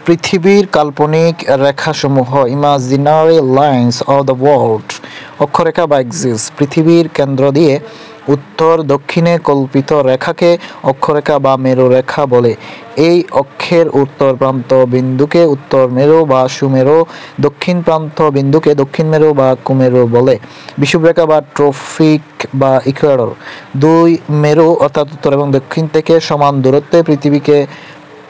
পৃথিবীর কাল্পনিক রেখাসমূহ imaginary lines of the world অক্ষরেখা বা এক্সিস পৃথিবীর কেন্দ্র দিয়ে উত্তর দক্ষিণে কল্পিত রেখাকে অক্ষরেখা বা মেরুরেখা বলে। এই অক্ষের উত্তর প্রান্ত বিন্দুকে উত্তর মেরু বা সুমেরু, দক্ষিণ প্রান্ত বিন্দুকে দক্ষিণ মেরু বা কুমেরু বলে। বিষুবরেখা বা ট্রপিক বা ইকুয়েডর দুই মেরু অর্থাৎ উত্তর এবং দক্ষিণ থেকে সমান দূরত্বে পৃথিবীকে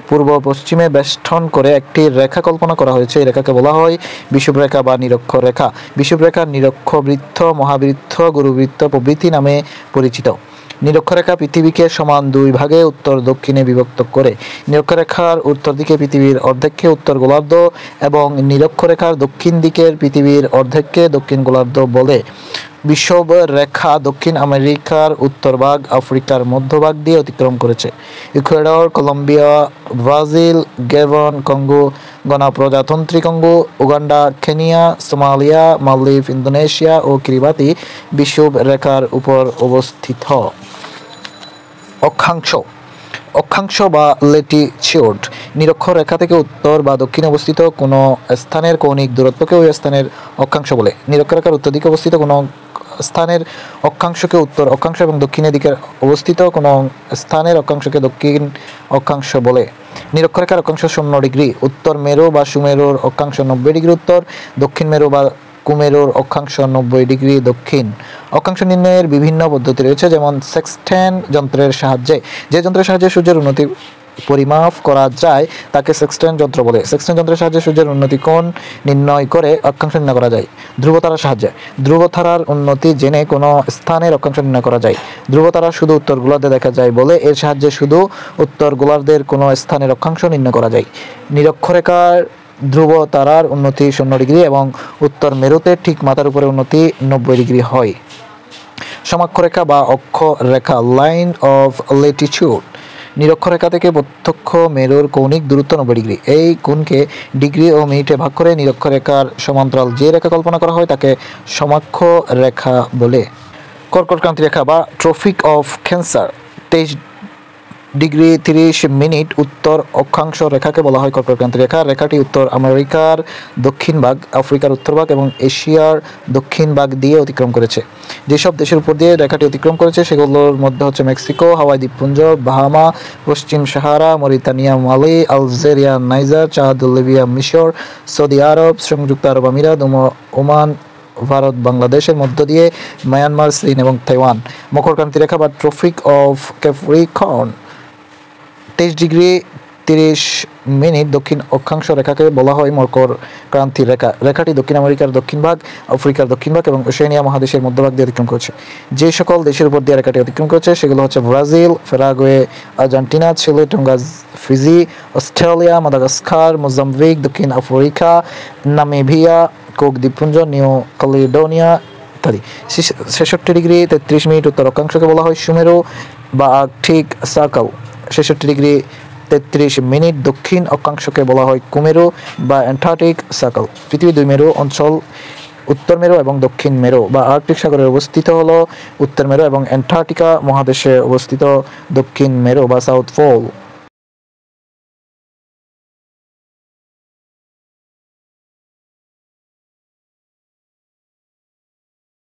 পূর্ব পশ্চিমে বেষ্টন করে একটি রেখা কল্পনা করা হয়েছে। এই রেখাকে বলা হয় বিষুবরেখা বা নিরক্ষরেখা। বিষুবরেখা নিরক্ষবৃত্ত, মহাবৃত্ত, গুরুবৃত্ত প্রভৃতি নামে পরিচিত। নিরক্ষরেখা পৃথিবীকে সমান দুই ভাগে উত্তর দক্ষিণে বিভক্ত করে। নিরক্ষরেখার উত্তর দিকে পৃথিবীর অর্ধেককে উত্তর গোলার্ধ এবং নিরক্ষরেখার দক্ষিণ দিকের পৃথিবীর অর্ধেককে দক্ষিণ গোলার্ধ বলে। বিষুবরেখা দক্ষিণ আমেরিকার উত্তরভাগ আফ্রিকার মধ্যভাগ দিয়ে অতিক্রম করেছে। Ecuador, Colombia, Brazil, Gabon, Congo, গণপ্রজাতন্ত্রী Congo, Uganda, Kenya, Somalia, Maldives, Indonesia ও কিরিবাতি বিষুবরেখার উপর অবস্থিত। অক্ষাংশ অক্ষাংশ বা ল্যাটিটিউড নিরক্ষরেখা থেকে উত্তর বা দক্ষিণে অবস্থিত কোনো স্থানের কৌণিক দূরত্বকে ওই স্থানের অক্ষাংশ বলে। নিরক্ষরেখার উত্তর দিকে অবস্থিত কোনো স্থানের অক্ষাংশকে উত্তর অক্ষাংশ এবং দক্ষিণের দিকে অবস্থিত কোনো স্থানের অক্ষাংশকে দক্ষিণ অক্ষাংশ বলে। নিরক্ষরেখার অক্ষাংশ 0 ডিগ্রি। উত্তর মেরু বা সুমেরুর অক্ষাংশ 90 ডিগ্রি উত্তর, দক্ষিণ মেরু বা কুমেরুর অক্ষাংশ 90 ডিগ্রি দক্ষিণ। অক্ষাংশ নির্ণয়ের বিভিন্ন পদ্ধতি রয়েছে, যেমন সেক্সট্যান্ট যন্ত্রের সাহায্যে। যে যন্ত্রের সাহায্যে সূর্যের উন্নতি পরিমাপ করা যায় তাকে সেক্সট্যান্ট যন্ত্র বলে। সেক্সট্যান্ট যন্ত্রের সাহায্যে সূর্যের উন্নতি কোণ নির্ণয় করে অক্ষাংশ নির্ণয় করা যায়। ধ্রুবতারার সাহায্যে ধ্রুবতারার উন্নতি জেনে কোনো স্থানের অক্ষাংশ নির্ণয় করা যায়। ধ্রুবতারা শুধু উত্তর গোলার্ধে দেখা যায় বলে এর সাহায্যে শুধু উত্তর গোলার্ধের কোনো স্থানের অক্ষাংশ নির্ণয় করা যায়। নিরক্ষরেখার ধ্রুব তারার উন্নতি 0 ডিগ্রি এবং উত্তর মেরুতে ঠিক মাথার উপরে উন্নতি 90 ডিগ্রি হয়। সমাক্ষরেখা বা অক্ষরেখা লাইন অফ ল্যাটিটিউড নিরক্ষরেখা থেকে প্রত্যক্ষ মেরুর কৌণিক দূরত্ব 90 ডিগ্রি। এই কোণকে ডিগ্রি ও মিনিটে ভাগ করে নিরক্ষরেখার সমান্তরাল যে রেখা কল্পনা করা হয় তাকে সমাক্ষ রেখা বলে। কর্কটক্রান্তি রেখা বা tropic of cancer 23 degree 30 minute উত্তর অক্ষাংশ রেখাকে বলা হয় কর্কটক্রান্তি রেখা। রেখাটি উত্তর আমেরিকার দক্ষিণ ভাগ, আফ্রিকার উত্তরভাগ এবং এশিয়ার দক্ষিণ ভাগ দিয়ে অতিক্রম করেছে। যেসব দেশের উপর দিয়ে রেখাটি অতিক্রম করেছে সেগুলোর মধ্যে হচ্ছে মেক্সিকো, হাওয়াই দ্বীপপুঞ্জ, বাহামা, পশ্চিম সাহারা, মরিতানিয়া, মালি, আলজেরিয়া, নাইজার, চাদ, লিবিয়া, মিশর, সৌদি আরব, সংযুক্ত আরব আমিরাত, ওমান, ভারত, বাংলাদেশের মধ্য দিয়ে মায়ানমার, চীন এবং তাইওয়ান। মকরক্রান্তি রেখা বা tropic of Capricorn 23 degree 30 minute দক্ষিণ অক্ষাংশ রেখাকে বলা হয় মকর ক্রান্তি রেখা। রেখাটি দক্ষিণ আমেরিকার দক্ষিণ ভাগ, আফ্রিকার দক্ষিণ ভাগ এবং ওশেনিয়া মহাদেশের মধ্যভাগ দিয়ে অতিক্রম করেছে। যে সকল দেশের উপর দিয়ে রেখাটি অতিক্রম করেছে সেগুলো হচ্ছে Brazil, Paraguay, Argentina, Chile, Tonga, Fiji, Australia, Madagascar, Mozambique, দক্ষিণ আফ্রিকা, নামিবিয়া, কুক দ্বীপপুঞ্জ, নিউ ক্যালিডোনিয়া ইত্যাদি। 66 ডিগ্রি 33 মিনিট উত্তর অক্ষাংশকে বলা হয় সুমেরু বা আর্কটিক সার্কেল। 66 ডিগ্রি 33 মিনিট দক্ষিণ অক্ষাংশকে বলা হয় কুমেরু বা অ্যান্টার্কটিক সার্কেল। পৃথিবীর দুই মেরু অঞ্চল উত্তর মেরু এবং দক্ষিণ মেরু বা আর্কটিক সাগরে অবস্থিত হলো উত্তর মেরু এবং অ্যান্টার্কটিকা মহাদেশে অবস্থিত দক্ষিণ মেরু বা সাউথ পোল।